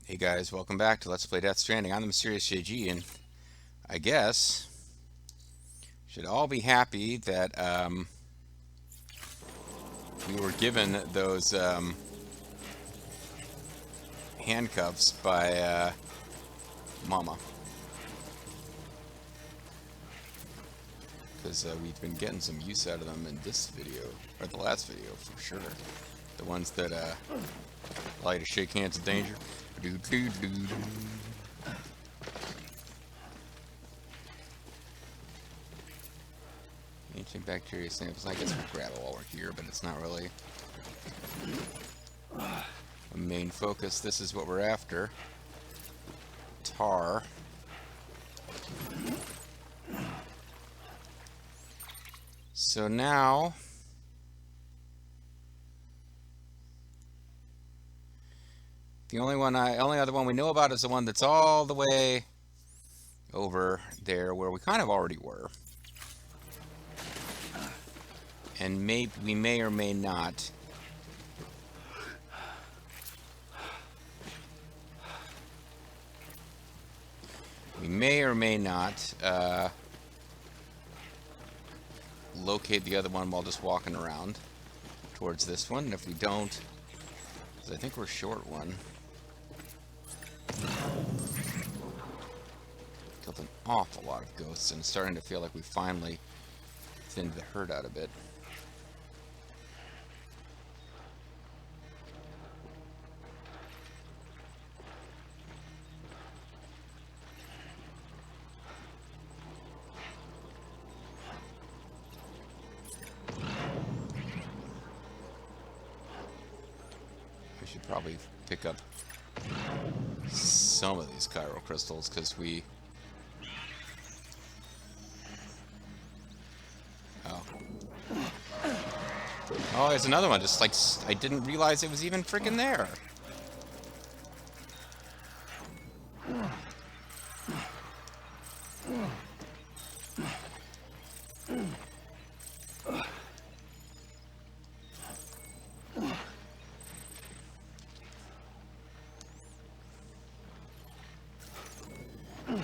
Hey guys, welcome back to Let's Play Death Stranding. I'm the Mysterious JG, and I guess should all be happy that we were given those handcuffs by Mama, because we've been getting some use out of them in this video, or the last video for sure. The ones that allow you to shake hands in danger. Ancient bacteria samples. I guess we'll grab it while we're here, but it's not really a main focus. This is what we're after. Tar. So now the only other one we know about is the one that's all the way over there where we kind of already were. And we may or may not locate the other one while just walking around towards this one. And if we don't, because I think we're short one. Killed an awful lot of ghosts, and it's starting to feel like we finally thinned the herd out a bit. We should probably pick up some of these chiral crystals, because we... Oh, there's another one. Just like, I didn't realize it was even freaking there.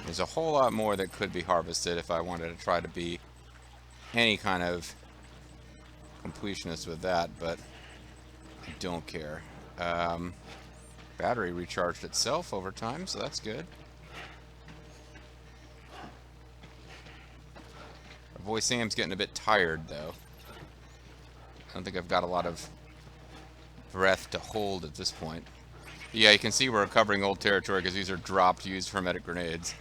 There's a whole lot more that could be harvested if I wanted to try to be any kind of completionist with that, but I don't care. Battery recharged itself over time, so that's good. Our boy Sam's getting a bit tired, though. I don't think I've got a lot of breath to hold at this point. Yeah, you can see we're covering old territory because these are dropped, used hermetic grenades.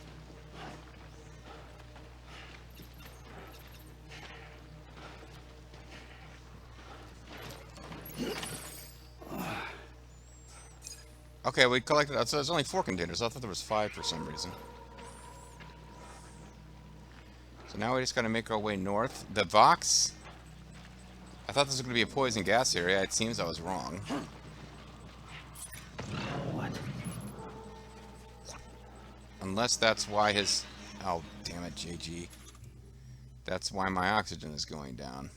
Okay, we collected... So there's only 4 containers. I thought there was 5 for some reason. So now we just gotta make our way north. The Vox... I thought this was gonna be a poison gas area. It seems I was wrong. What? Unless that's why his... Oh, damn it, JG. That's why my oxygen is going down.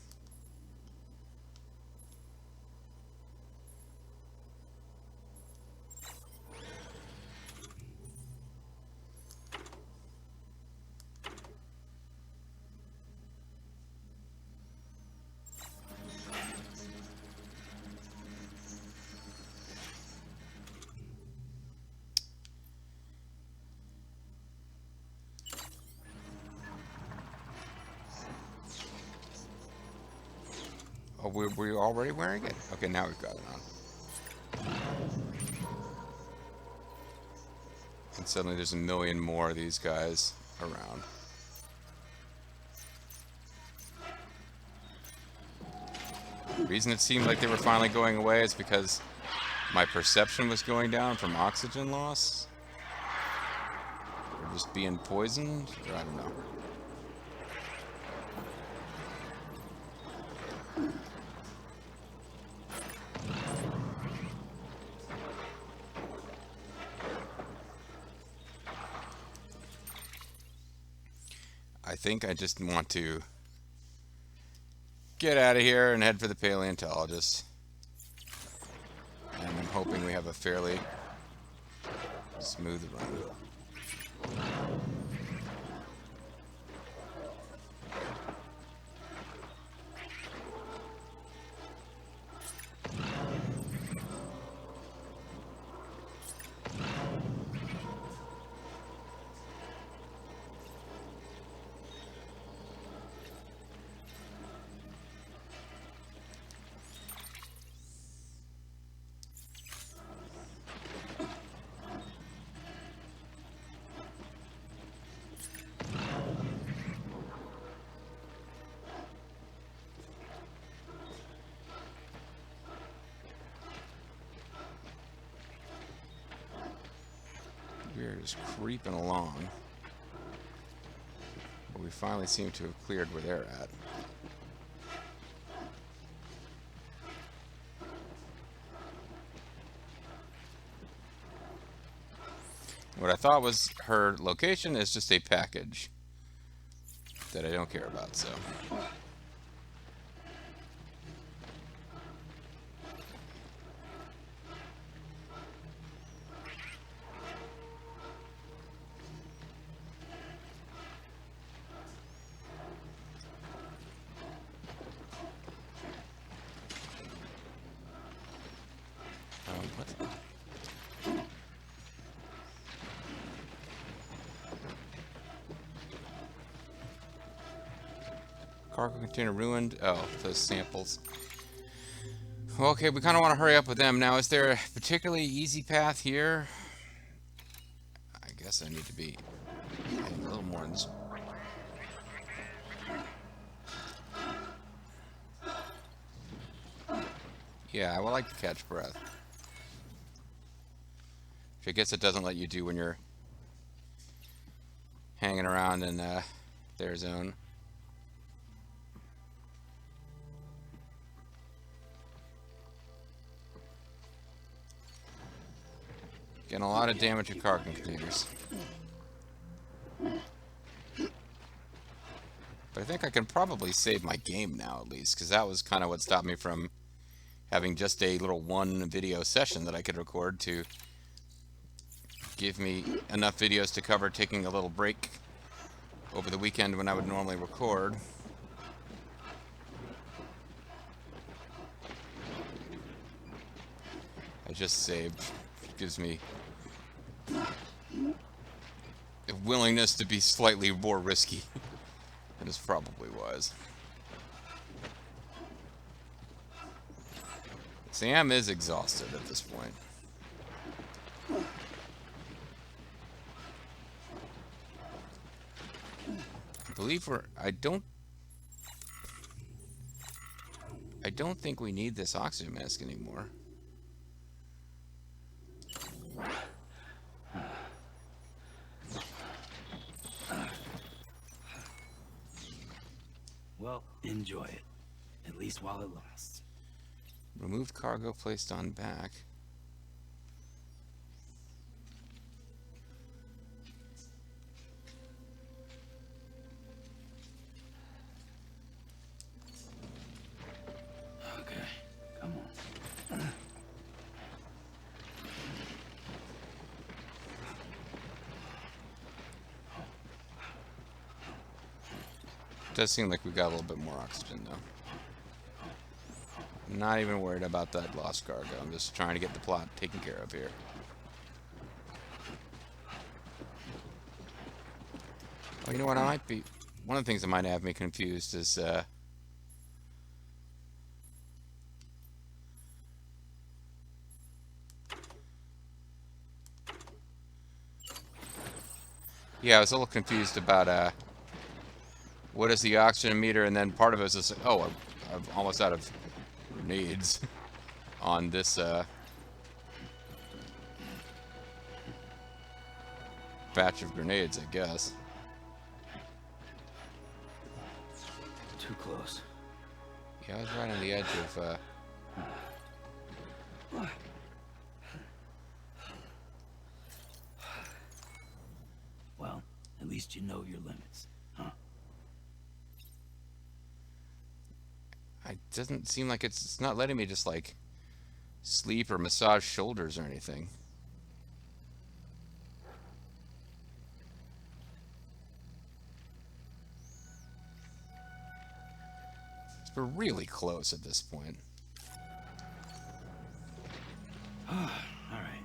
Oh, we're already wearing it? Okay, now we've got it on. And suddenly there's a million more of these guys around. The reason it seemed like they were finally going away is because my perception was going down from oxygen loss. Or just being poisoned? Or I don't know. I think I just want to get out of here and head for the paleontologist. And I'm hoping we have a fairly Smooth run. We're just creeping along. But we finally seem to have cleared where they're at. What I thought was her location is just a package that I don't care about, so. What? Cargo container ruined. Oh, those samples. Well, okay, we kind of want to hurry up with them. Now, is there a particularly easy path here? I guess I need to be a little more in this. Yeah, I would like to catch breath. Which I guess it doesn't let you do when you're hanging around in their zone. Getting a lot of damage to cargo containers. But I think I can probably save my game now, at least, because that was kind of what stopped me from having just a little one video session that I could record to give me enough videos to cover taking a little break over the weekend when I would normally record. I just saved. It gives me a willingness to be slightly more risky than this probably was. Sam is exhausted at this point. I believe I don't think we need this oxygen mask anymore. Well, enjoy it. At least while it lasts. Removed cargo placed on back. Okay, come on. Does seem like we got a little bit more oxygen though. I'm not even worried about that lost cargo. I'm just trying to get the plot taken care of here. Oh, you know what? I might be. One of the things that might have me confused is yeah, I was a little confused about what is the oxygen meter, and then part of it is just, oh, I'm almost out of grenades on this batch of grenades, I guess. Too close. Yeah, I was right on the edge of Well, at least you know your limits, huh? it doesn't seem like it's not letting me just like sleep or massage shoulders or anything. We're really close at this point. All right.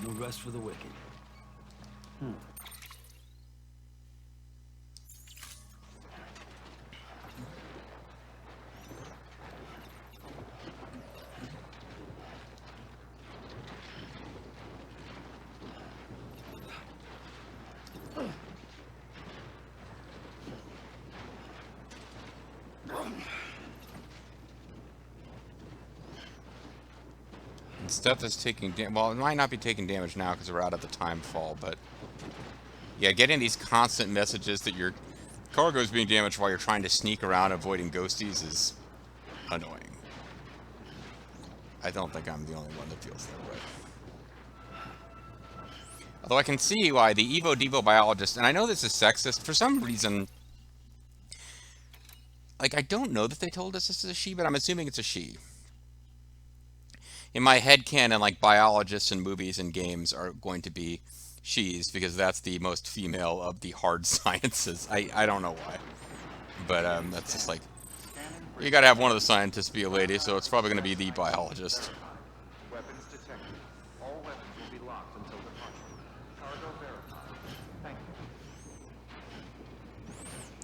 No rest for the wicked. And stuff that's taking damage. Well, it might not be taking damage now because we're out of the time fall, but yeah, getting these constant messages that your cargo is being damaged while you're trying to sneak around avoiding ghosties is annoying. I don't think I'm the only one that feels that way. Although I can see why the Evo-Devo Biologist, and I know this is sexist, for some reason, like, I don't know that they told us this is a she, but I'm assuming it's a she. In my headcanon, like, biologists in movies and games are going to be she's, because that's the most female of the hard sciences. I don't know why. But that's just like, you gotta have one of the scientists be a lady, so it's probably gonna be the biologist. Weapons detected. All weapons will be locked until departure. Cargo verified. Thank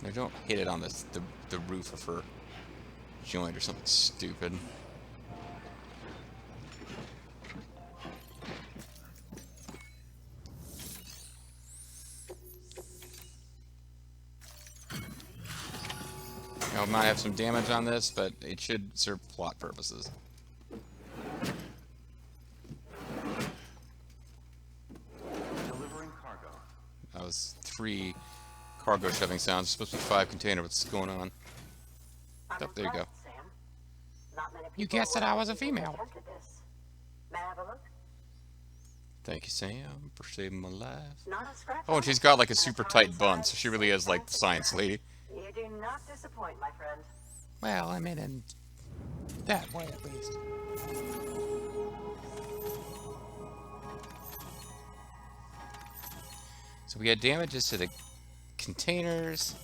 you. Now, don't hit it on the roof of her joint or something stupid. Now, it might have some damage on this, but it should serve plot purposes. Delivering cargo. That was 3 cargo shoving sounds. It's supposed to be 5 container. What's going on? Oh, there you go. You guessed that I was a female. May I have a look? Thank you, Sam, for saving my life. Not a scratch. Oh, and she's got like a super tight bun, so she really is like the science lady. You do not disappoint, my friend. Well, I mean, in that way at least. So we had damages to the containers.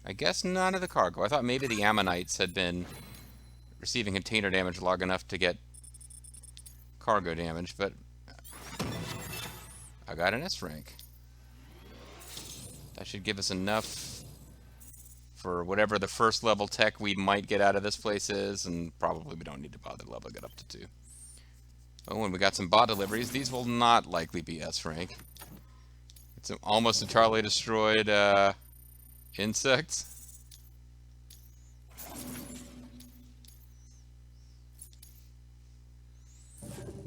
I guess none of the cargo. I thought maybe the Ammonites had been receiving container damage long enough to get cargo damage, but I got an S rank. That should give us enough for whatever the first level tech we might get out of this place is, and probably we don't need to bother leveling it up to 2. Oh, and we got some bot deliveries. These will not likely be S rank. It's an almost entirely destroyed insects.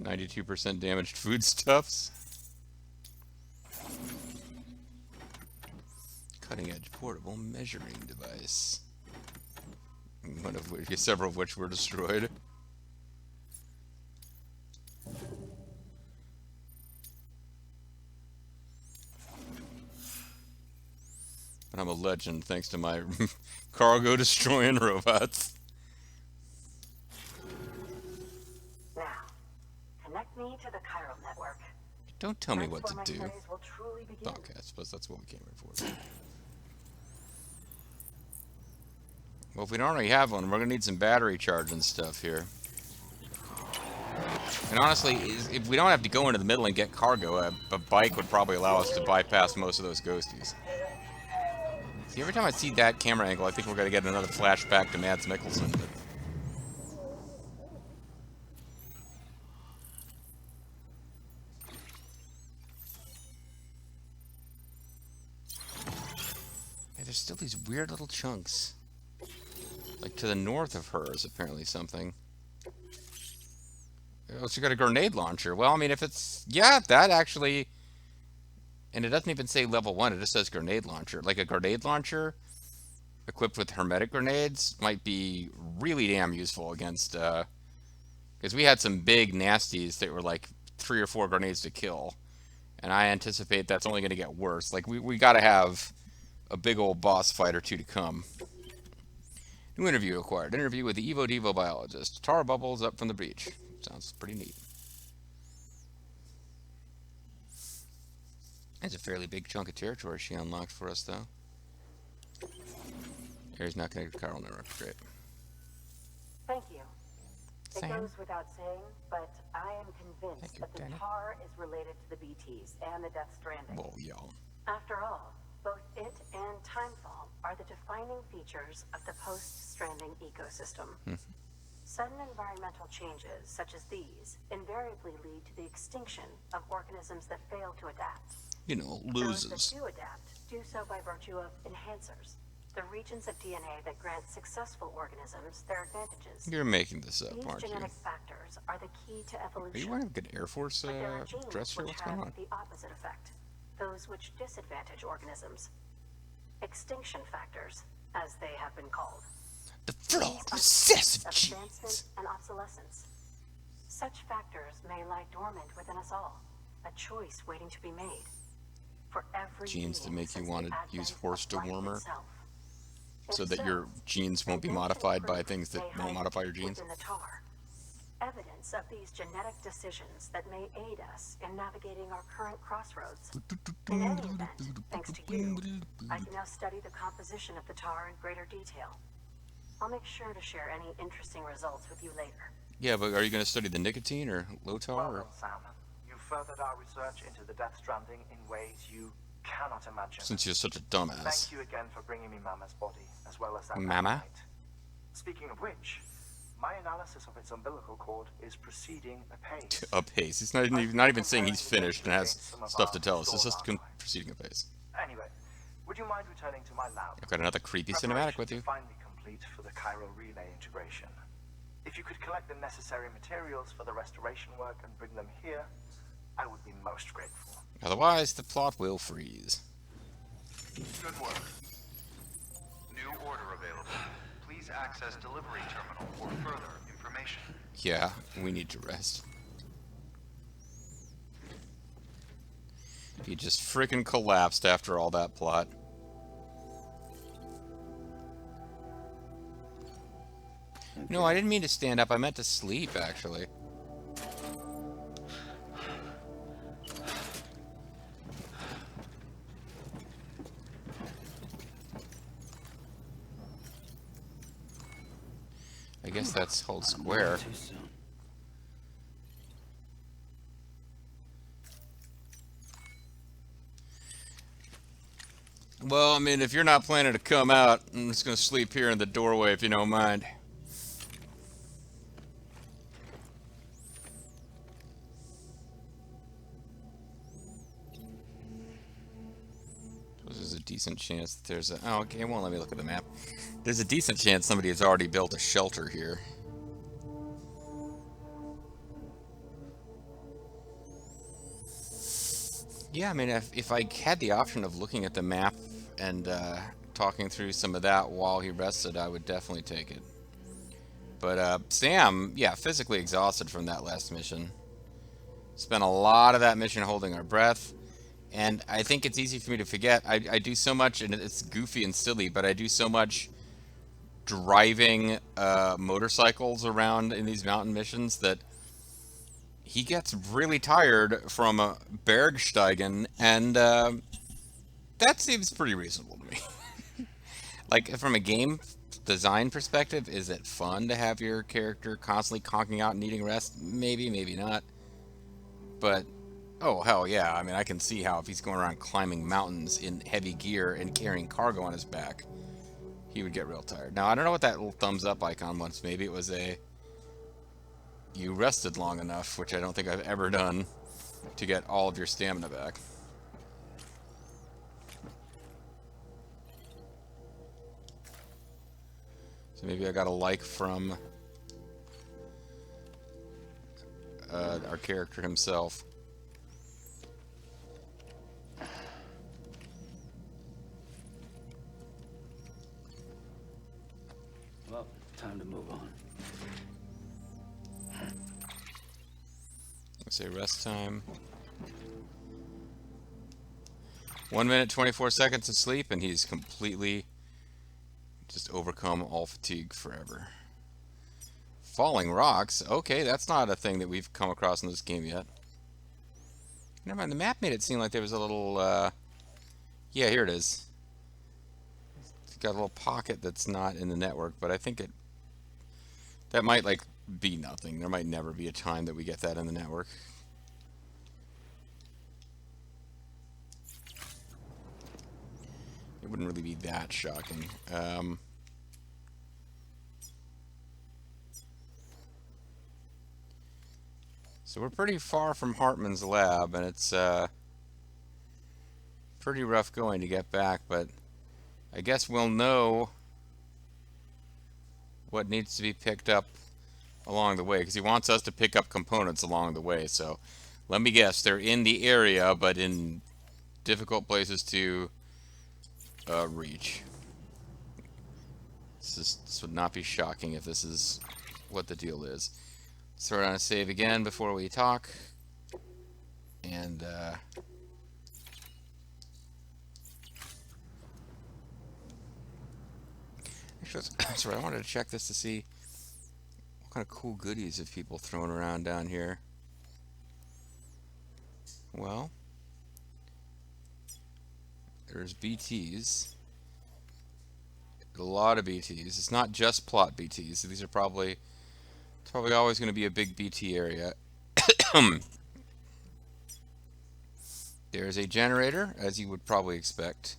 %92 damaged foodstuffs. Cutting-edge portable measuring device. Several of which were destroyed. But I'm a legend thanks to my cargo destroying robots. Now, connect me to the chiral network. Don't tell me what That's to where my do. studies will truly begin. Okay, I suppose that's what we came here for. Well, if we don't already have one, we're going to need some battery charging stuff here. And honestly, if we don't have to go into the middle and get cargo, a bike would probably allow us to bypass most of those ghosties. See, every time I see that camera angle, I think we're going to get another flashback to Mads Mikkelsen. But yeah, there's still these weird little chunks. Like to the north of her is apparently something. Oh, she got a grenade launcher. Well, I mean, if it's... Yeah, that actually... And it doesn't even say level 1, it just says grenade launcher. Like a grenade launcher equipped with hermetic grenades might be really damn useful against... Because we had some big nasties that were like 3 or 4 grenades to kill. And I anticipate that's only going to get worse. Like, we got to have a big old boss fight or 2 to come. New interview acquired. Interview with the Evo-Devo Biologist. Tar bubbles up from the breach. Sounds pretty neat. That's a fairly big chunk of territory she unlocked for us, though. Area's not connected to chiral network. Great. It Sam. goes without saying, but I am convinced Thank you, that the Danny. tar is related to the BTs and the Death Stranding. Well, y'all. After all, both it and Timefall are the defining features of the post-Stranding ecosystem. Sudden environmental changes, such as these, invariably lead to the extinction of organisms that fail to adapt. You know, Those that loses. do adapt do so by virtue of enhancers, the regions of DNA that grant successful organisms their advantages. You're making this up, These aren't you? genetic factors are the key to Are you evolution. wearing a good Air Force But there are genes dress here? which What's going have on? the opposite effect, those which disadvantage organisms. Extinction factors, as they have been called. The These flawed are recessive of genes. advancement and obsolescence. Such factors may lie dormant within us all, a choice waiting to be made. For every Genes that being make you since want the to use advent horse of life dewormer itself. so If that your genes won't be invention modified by proof things that may won't hide modify your deep genes. within the tar. Evidence of these genetic decisions that may aid us in navigating our current crossroads. In any event, thanks to you, I can now study the composition of the tar in greater detail. I'll make sure to share any interesting results with you later. Yeah, but are you going to study the nicotine or low tar? Well Or... done, Sam. You've furthered our research into the Death Stranding in ways you cannot imagine. Since you're such a dumbass. Thank you again for bringing me Mama's body, as well as that Mama? appetite. Speaking of which, my analysis of its umbilical cord is proceeding apace. Apace. He's not even saying he's finished and has stuff to tell us. It's just proceeding apace. Anyway, would you mind returning to my lab? I've got another creepy cinematic with you. Finally complete for the Cairo relay integration. If you could collect the necessary materials for the restoration work and bring them here, I would be most grateful. Otherwise, the plot will freeze. Good work. New order available. Please access delivery terminal for further information. Yeah, we need to rest. He just freaking collapsed after all that plot. No, I didn't mean to stand up. I meant to sleep, actually. I guess that's hold square. Too soon. Well, I mean, if you're not planning to come out, I'm just gonna sleep here in the doorway if you don't mind. So there's a decent chance that there's a... Oh, okay, it won't let me look at the map. There's a decent chance somebody has already built a shelter here. Yeah, I mean, if I had the option of looking at the map and talking through some of that while he rested, I would definitely take it. But Sam, yeah, physically exhausted from that last mission. Spent a lot of that mission holding our breath. And I think it's easy for me to forget. I do so much, and it's goofy and silly, but I do so much driving motorcycles around in these mountain missions that he gets really tired from Bergsteigen, and that seems pretty reasonable to me. Like, from a game design perspective, is it fun to have your character constantly conking out and needing rest? Maybe, maybe not. But, oh, hell yeah. I mean, I can see how if he's going around climbing mountains in heavy gear and carrying cargo on his back, he would get real tired. Now, I don't know what that little thumbs up icon was. Maybe it was a... You rested long enough, which I don't think I've ever done, to get all of your stamina back. So maybe I got a like from our character himself. Well, time to move on. Let's say rest time. 1 minute, 24 seconds of sleep, and he's completely just overcome all fatigue forever. Falling rocks. Okay, that's not a thing that we've come across in this game yet. Never mind, the map made it seem like there was a little, yeah, here it is. It's got a little pocket that's not in the network, but I think that might, like, be nothing. There might never be a time that we get that in the network. It wouldn't really be that shocking. So we're pretty far from Hartman's lab, and it's pretty rough going to get back, but I guess we'll know what needs to be picked up along the way, because he wants us to pick up components along the way. So let me guess, they're in the area, but in difficult places to reach. This would not be shocking if this is what the deal is. So we're going to save again before we talk. And actually, sorry, I wanted to check this to see what kind of cool goodies have people thrown around down here. Well, there's BTs. A lot of BTs. It's not just plot BTs. These are probably, it's probably always going to be a big BT area. There's a generator, as you would probably expect.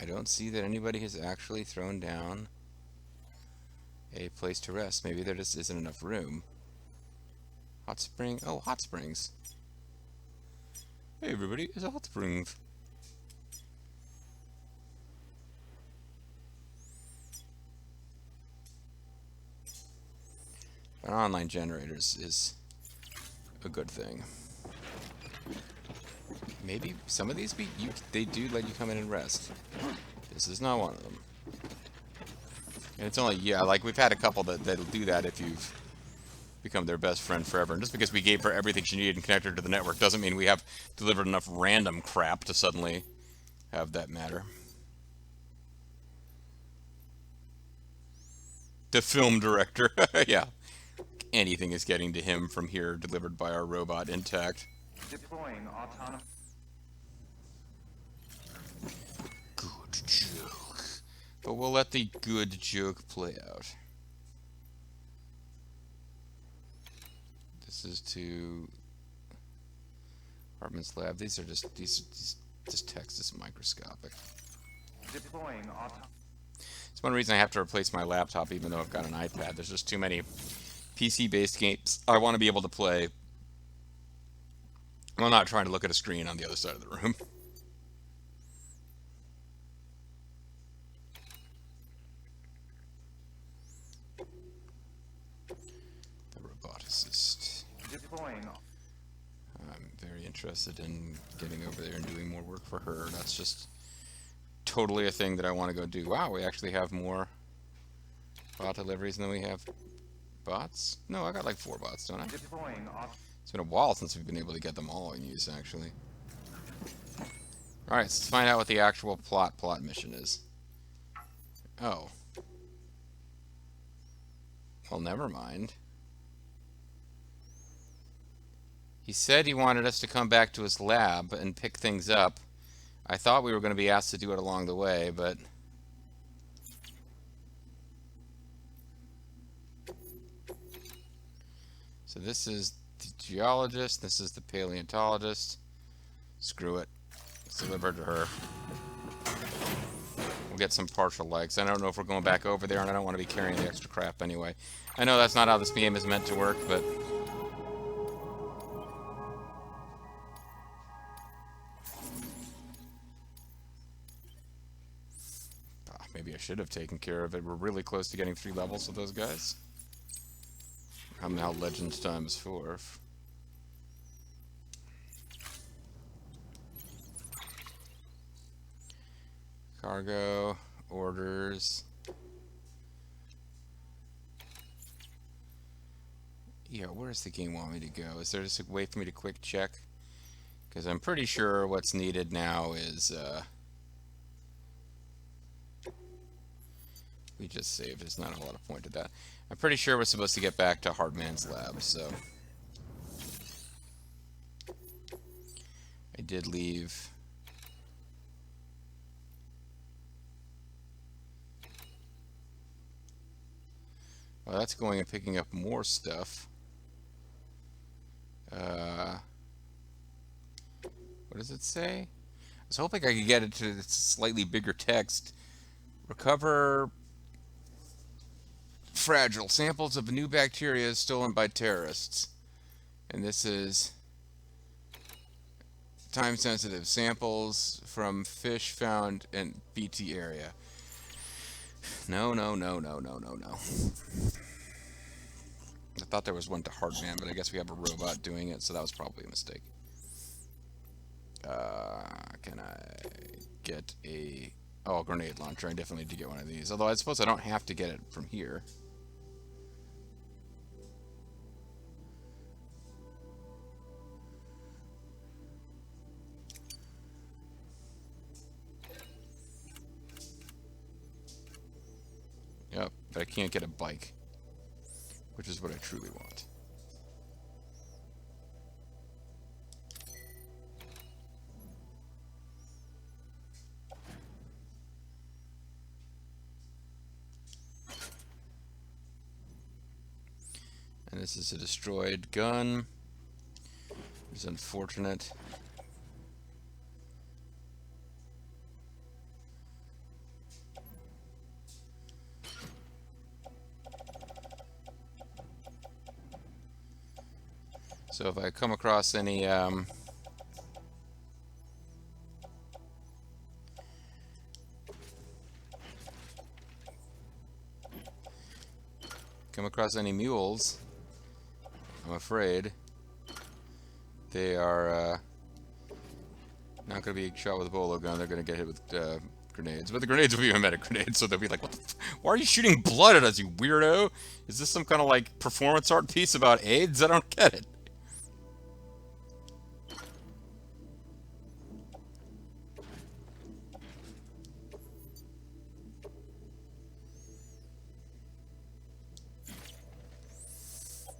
I don't see that anybody has actually thrown down a place to rest. Maybe there just isn't enough room. Hot spring. Oh, hot springs. Hey everybody, it's a hot springs. An online generator is a good thing. Maybe some of these they do let you come in and rest. This is not one of them. And it's only, yeah, like we've had a couple that'll do that if you've become their best friend forever. And just because we gave her everything she needed and connected her to the network doesn't mean we have delivered enough random crap to suddenly have that matter. The film director. Yeah. Anything is getting to him from here, delivered by our robot intact. Deploying autonomous. Good joke. But we'll let the good joke play out. This is to Hartman's lab. These are just this text is microscopic. Deploying autonomous. It's one reason I have to replace my laptop, even though I've got an iPad. There's just too many PC-based games I want to be able to play. I'm not trying to look at a screen on the other side of the room. The roboticist. Deploying. I'm very interested in getting over there and doing more work for her. That's just totally a thing that I want to go do. Wow, we actually have more bot deliveries than we have bots? No, I got like 4 bots, don't I? Deploying. It's been a while since we've been able to get them all in use, actually. Alright, so let's find out what the actual plot mission is. Oh. Well, never mind. He said he wanted us to come back to his lab and pick things up. I thought we were going to be asked to do it along the way, but... So this is the geologist, this is the paleontologist. Screw it. Let's deliver to her. We'll get some partial likes. I don't know if we're going back over there, and I don't want to be carrying the extra crap anyway. I know that's not how this game is meant to work, but... Maybe I should have taken care of it. We're really close to getting 3 levels with those guys. I'm now Legends times 4. Cargo, orders. Yeah, where's the game want me to go? Is there just a way for me to quick check? Because I'm pretty sure what's needed now is, we just saved. There's not a lot of point to that. I'm pretty sure we're supposed to get back to Hartman's lab, so... I did leave... Well, that's going and picking up more stuff. What does it say? I was hoping I could get it to slightly bigger text. Recover fragile samples of new bacteria stolen by terrorists. And this is time-sensitive samples from fish found in BT area. No, no, no, no, no, no, no. I thought there was one to Heartman, but I guess we have a robot doing it, so that was probably a mistake. Can I get a... Oh, grenade launcher. I definitely need to get one of these. Although I suppose I don't have to get it from here. Yep, but I can't get a bike, which is what I truly want. And this is a destroyed gun. It's unfortunate. So if I come across any mules, I'm afraid they are not going to be shot with a bolo gun. They're going to get hit with grenades. But the grenades will be mimetic grenades, so they'll be like, what the why are you shooting blood at us, you weirdo? Is this some kind of, like, performance art piece about AIDS? I don't get it.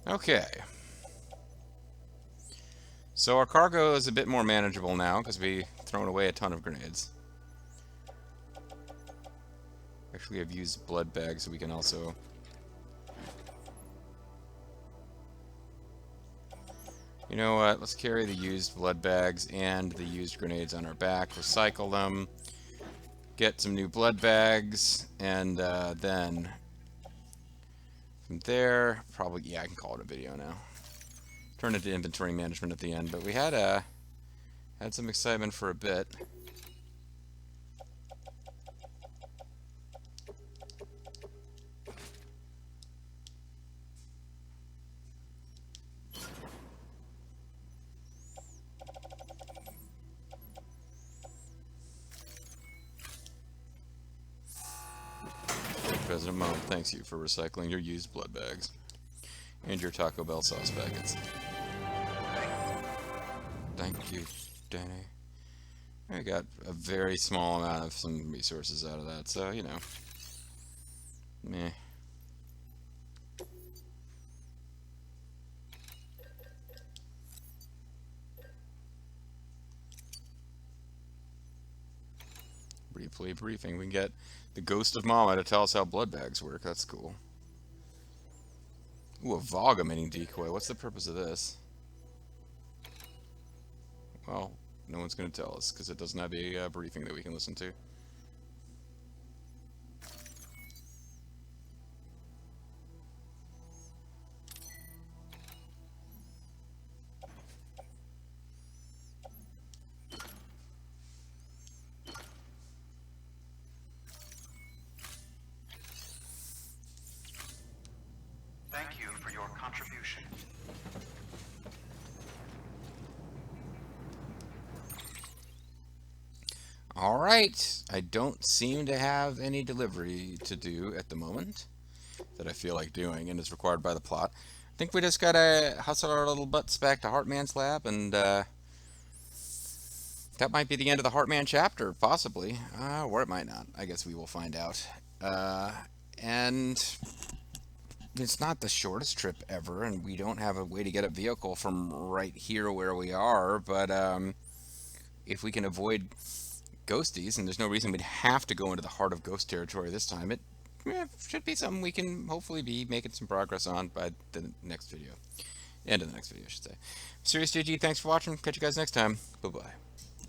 Okay. So our cargo is a bit more manageable now because we've thrown away a ton of grenades. Actually, I've used blood bags, so we can also... You know what? Let's carry the used blood bags and the used grenades on our back, recycle them, get some new blood bags, and then from there, probably, yeah, I can call it a video now. Turn it to inventory management at the end, but we had some excitement for a bit. President Mom thanks you for recycling your used blood bags and your Taco Bell sauce packets. Thank you, Danny. I got a very small amount of some resources out of that, so, you know. Meh. Replay briefing. We can get the ghost of Mama to tell us how blood bags work. That's cool. Ooh, a VOG emitting decoy. What's the purpose of this? Well, no one's going to tell us because it doesn't have a briefing that we can listen to. Thank you for your contribution. Alright, I don't seem to have any delivery to do at the moment that I feel like doing and is required by the plot. I think we just gotta hustle our little butts back to Heartman's lab, and that might be the end of the Heartman chapter, possibly. Or it might not. I guess we will find out. And it's not the shortest trip ever, and we don't have a way to get a vehicle from right here where we are, but if we can avoid ghosties, and there's no reason we'd have to go into the heart of ghost territory this time, it should be something we can hopefully be making some progress on by the next video. End of the next video, I should say. Serious JG, thanks for watching. Catch you guys next time. Bye-bye.